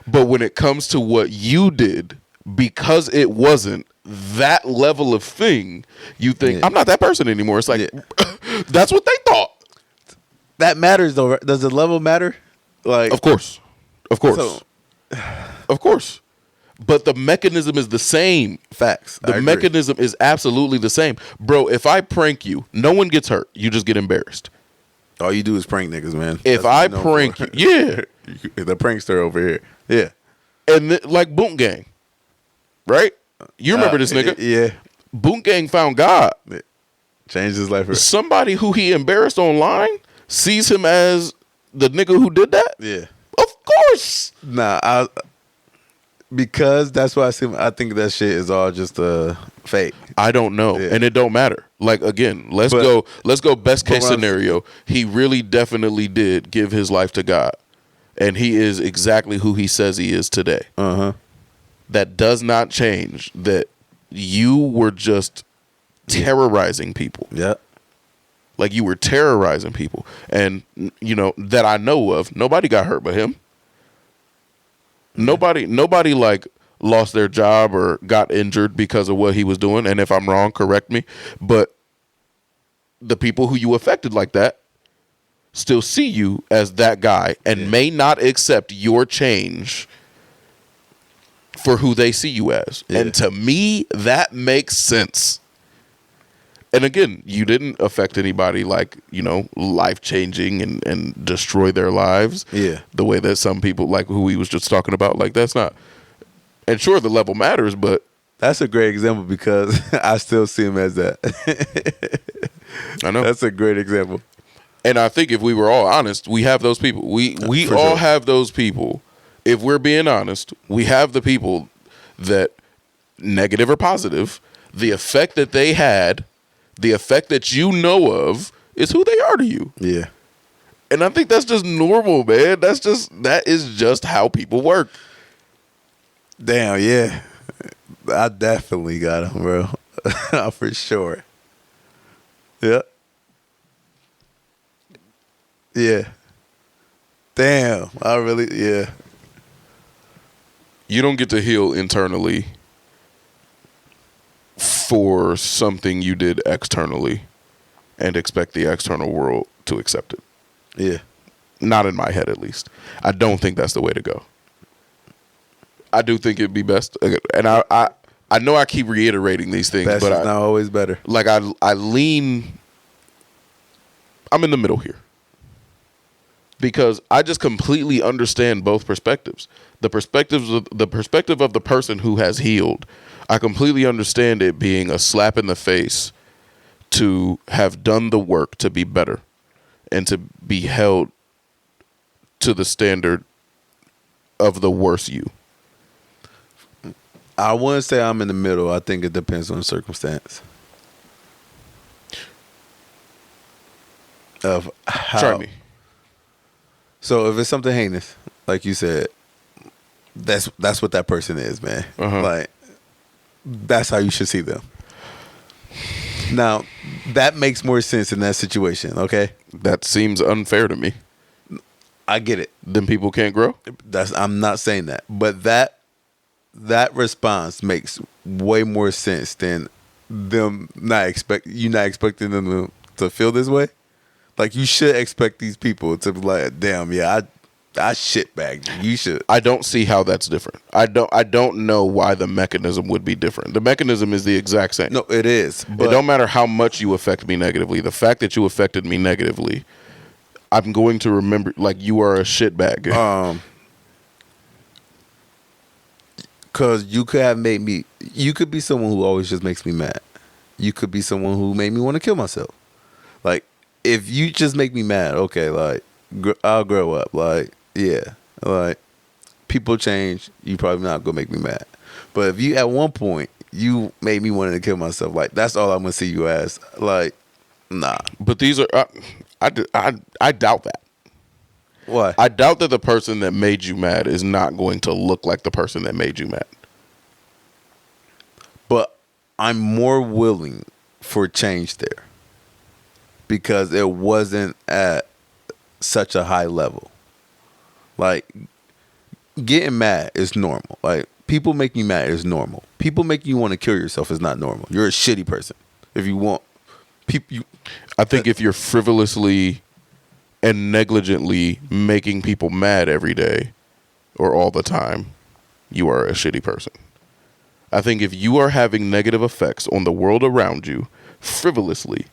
But when it comes to what you did, because it wasn't that level of thing, you think, I'm not that person anymore. It's like, that's what they thought. That matters, though. Right? Does the level matter? Like, Of course. Of course. So, Of course. But the mechanism is the same. facts. The mechanism is absolutely the same. Bro, if I prank you, no one gets hurt. You just get embarrassed. All you do is prank niggas, man. If I prank you, yeah. The prankster over here. Yeah. And like Boom Gang, right? You remember this nigga? Yeah. Boom Gang found God. Changed his life. Somebody who he embarrassed online sees him as the nigga who did that? Yeah. Of course. Nah, because that's why I think that shit is all just a fake. I don't know. Yeah. And it don't matter. Like, again, let's go best case scenario. He really definitely did give his life to God. And he is exactly who he says he is today. Uh-huh. That does not change that you were just terrorizing people. Yeah. Like, you were terrorizing people. And, you know, that I know of, nobody got hurt but him. Nobody like lost their job or got injured because of what he was doing. And if I'm wrong, correct me. But the people who you affected like that still see you as that guy and may not accept your change for who they see you as. Yeah. And to me, that makes sense. And again, you didn't affect anybody like, you know, life-changing and destroy their lives. Yeah. The way that some people, like who he was just talking about, like that's not. And sure, the level matters, but. That's a great example because I still see him as that. I know. That's a great example. And I think if we were all honest, we have those people. We all have those people. If we're being honest, we have the people that, negative or positive, the effect that they had, the effect that you know of, is who they are to you. Yeah. And I think that's just normal, man. That is just how people work. Damn, yeah. I definitely got him, bro. For sure. Yeah. Yeah. Damn. Yeah. You don't get to heal internally for something you did externally and expect the external world to accept it. Yeah. Not in my head, at least. I don't think that's the way to go. I do think it'd be best. And I know I keep reiterating these things, best but is not always better. Like I lean. I'm in the middle here. Because I just completely understand both perspectives. The perspective of the person who has healed, I completely understand it being a slap in the face to have done the work to be better and to be held to the standard of the worst you. I wouldn't say I'm in the middle. I think it depends on the circumstance. Of how. Try me. So if it's something heinous, like you said, that's what that person is, man. Uh-huh. Like, that's how you should see them. Now, that makes more sense in that situation, okay? That seems unfair to me. I get it. Then people can't grow? I'm not saying that. But that response makes way more sense than them you not expecting them to feel this way. Like, you should expect these people to be like, damn, yeah, I shitbagged you. You should. I don't see how that's different. I don't know why the mechanism would be different. The mechanism is the exact same. No, it is. But it don't matter how much you affect me negatively. The fact that you affected me negatively, I'm going to remember, like, you are a shitbag. Because you could be someone who always just makes me mad. You could be someone who made me want to kill myself. Like, if you just make me mad, okay, like, I'll grow up. Like, yeah. Like, people change. You probably not going to make me mad. But if you, at one point, you made me want to kill myself, like, that's all I'm going to see you as. Like, nah. But these are, I doubt that. Why? I doubt that the person that made you mad is not going to look like the person that made you mad. But I'm more willing for change there. because it wasn't at such a high level. Like, getting mad is normal. Like, people making you mad is normal. People making you want to kill yourself is not normal. You're a shitty person. If you want people, I think if you're frivolously and negligently making people mad every day or all the time, you are a shitty person. I think if you are having negative effects on the world around you frivolously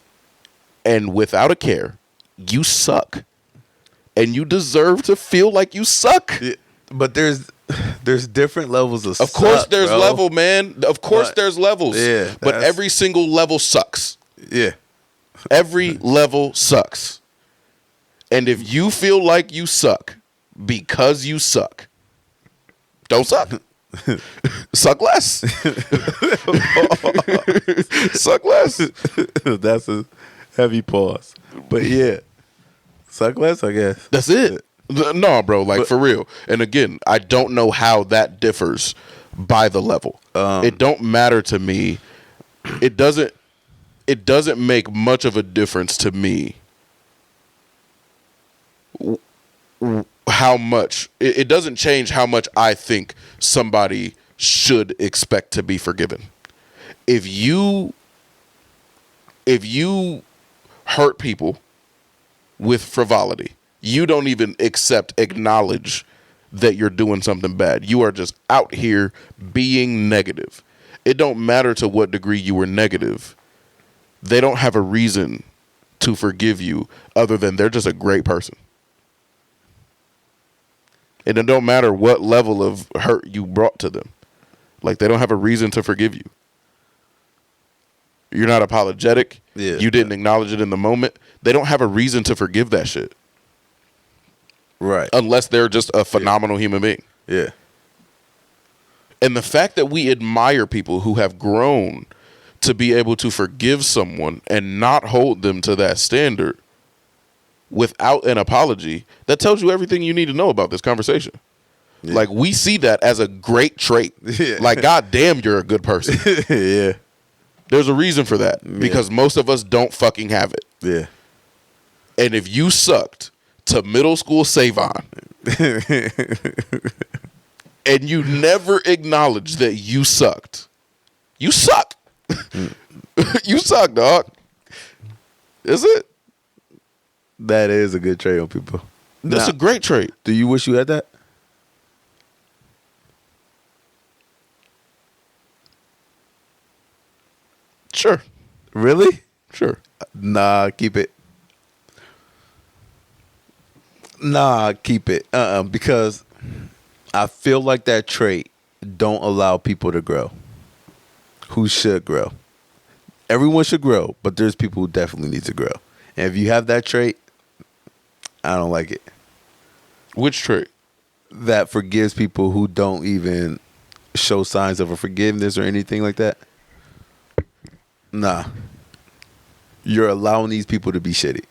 and without a care, you suck. And you deserve to feel like you suck. Yeah, but there's different levels of Of course suck, there's bro. level, man. Of course there's levels. Yeah, but every single level sucks. Yeah. Every level sucks. And if you feel like you suck because you suck, don't suck. Suck less. Suck less. That's a heavy pause. But yeah. Suck less, I guess. That's it. No, bro, like for real. And again, I don't know how that differs by the level. It don't matter to me. It doesn't make much of a difference to me how much it doesn't change how much I think somebody should expect to be forgiven. If you hurt people with frivolity, you don't even acknowledge that you're doing something bad. You are just out here being negative. It don't matter to what degree you were negative. They don't have a reason to forgive you other than they're just a great person. And it don't matter what level of hurt you brought to them. Like, they don't have a reason to forgive you. You're not apologetic. Yeah. You didn't acknowledge it in the moment. They don't have a reason to forgive that shit. Right. Unless they're just a phenomenal human being. Yeah. And the fact that we admire people who have grown to be able to forgive someone and not hold them to that standard without an apology, that tells you everything you need to know about this conversation. Yeah. Like, we see that as a great trait. Yeah. Like, God damn, you're a good person. Yeah. There's a reason for that. Because most of us don't fucking have it. Yeah. And if you sucked to middle school Savon and you never acknowledged that you sucked, you suck. You suck, dog. Is it? That is a good trait on people. That's a great trait. Do you wish you had that? Sure. Really? Sure. Nah, keep it. Because I feel like that trait don't allow people to grow who should grow. Everyone should grow, but there's people who definitely need to grow. And if you have that trait, I don't like it. Which trait? That forgives people who don't even show signs of a forgiveness or anything like that. Nah. You're allowing these people to be shitty.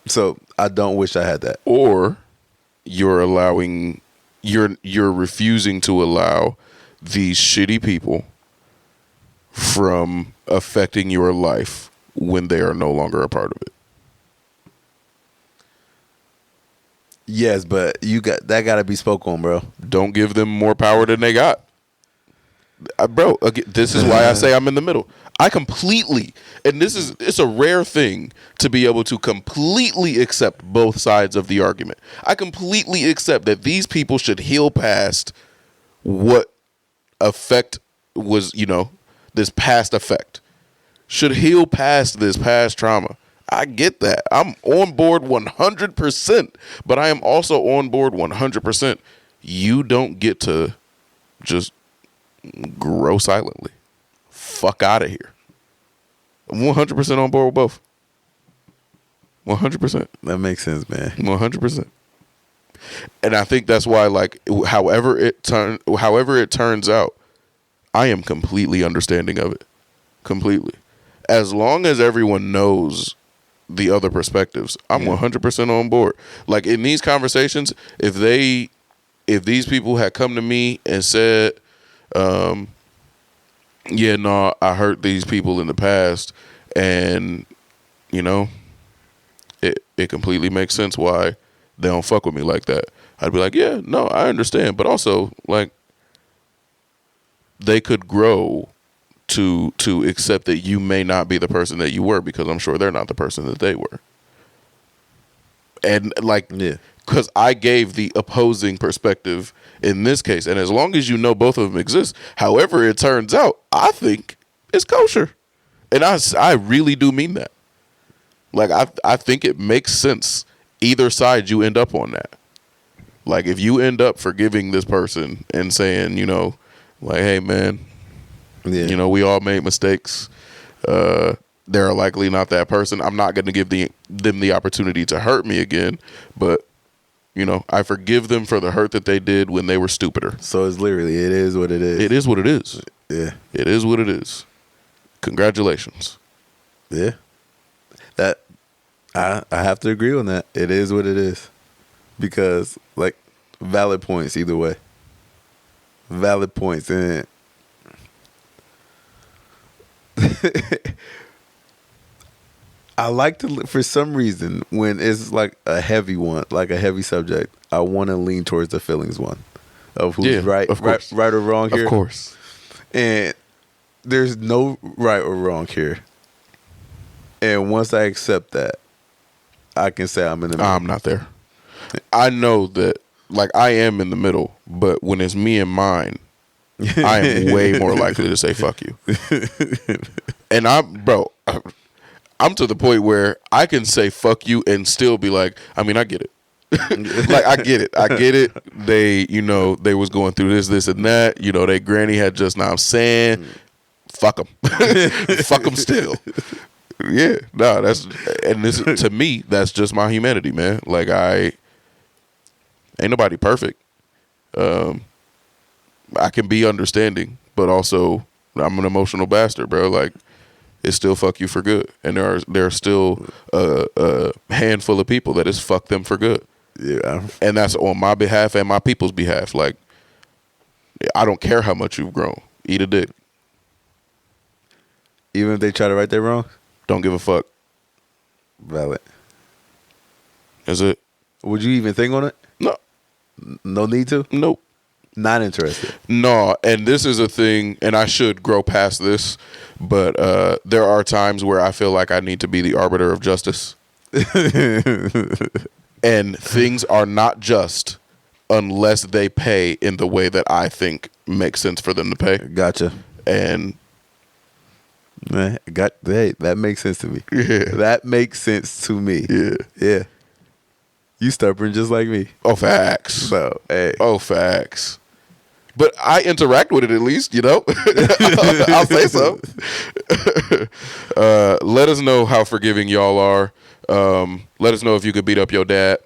So I don't wish I had that. Or you're refusing to allow these shitty people from affecting your life when they are no longer a part of it. Yes, but that got to be spoke on, bro. Don't give them more power than they got. Bro, again, this is why I say I'm in the middle. I completely, and it's a rare thing to be able to completely accept both sides of the argument. I completely accept that these people should heal past what effect was, this past effect. Should heal past this past trauma. I get that. I'm on board 100%, but I am also on board 100%. You don't get to just grow silently. Fuck out of here. I'm 100% on board with both. 100%. That makes sense, man. 100%. And I think that's why, like, however it turns out, I am completely understanding of it. Completely. As long as everyone knows the other perspectives, I'm 100% on board. Like, in these conversations, if these people had come to me and said, I hurt these people in the past And, you know, it completely makes sense why they don't fuck with me like that. I'd be like, yeah, no, I understand. But also, like, they could grow to accept that you may not be the person that you were, because I'm sure they're not the person that they were. And, like, because I gave the opposing perspective in this case. And as long as you know both of them exist, however it turns out, I think it's kosher. And I really do mean that. Like, I think it makes sense either side you end up on that. Like, if you end up forgiving this person and saying, you know, like, hey, man, you know, we all made mistakes. They're likely not that person. I'm not going to give them the opportunity to hurt me again. But, you know, I forgive them for the hurt that they did when they were stupider. So it's literally, it is what it is. It is what it is. Yeah. It is what it is. Congratulations. Yeah. That, I have to agree on that. It is what it is. Because, like, valid points either way. Valid points. And I like to, for some reason, when it's like a heavy one, like a heavy subject, I want to lean towards the feelings one of who's right or wrong here. Of course. And there's no right or wrong here. And once I accept that, I can say I'm in the middle. I'm not there. I know that, like, I am in the middle, but when it's me and mine, I am way more likely to say fuck you. And I'm to the point where I can say fuck you and still be like, I mean, I get it. Like, I get it. They, you know, they was going through this and that. You know, they granny had just now saying, fuck them. Fuck them still. Yeah, no, to me, that's just my humanity, man. Like, ain't nobody perfect. I can be understanding, but also I'm an emotional bastard, bro. Like, it's still fuck you for good, and there are still a handful of people that is fuck them for good. Yeah, and that's on my behalf and my people's behalf. Like, I don't care how much you've grown. Eat a dick. Even if they try to right their wrong? Don't give a fuck. Valid. Is it? Would you even think on it? No. No need to? Nope. Not interested. No, and this is a thing, and I should grow past this, but there are times where I feel like I need to be the arbiter of justice. And things are not just unless they pay in the way that I think makes sense for them to pay. Gotcha. And hey, that makes sense to me. Yeah. That makes sense to me. Yeah. Yeah. You stubborn just like me. Oh, facts. So, hey. Oh, facts. But I interact with it at least, you know? I'll say so. Let us know how forgiving y'all are. Let us know if you could beat up your dad.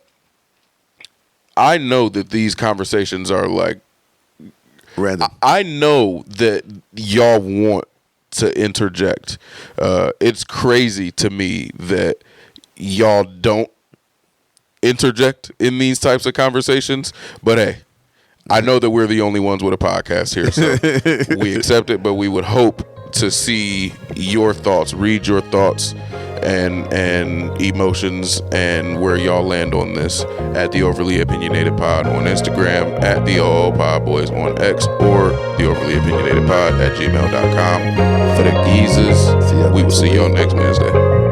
I know that these conversations are like random. I know that y'all want to interject. It's crazy to me that y'all don't interject in these types of conversations. But hey, I know that we're the only ones with a podcast here, so we accept it, but we would hope to see your thoughts, read your thoughts and emotions and where y'all land on this at the Overly Opinionated Pod on Instagram, at the OO Pod Boys on X, or the Overly Opinionated Pod at gmail.com. For the geezers, we will see y'all next Wednesday.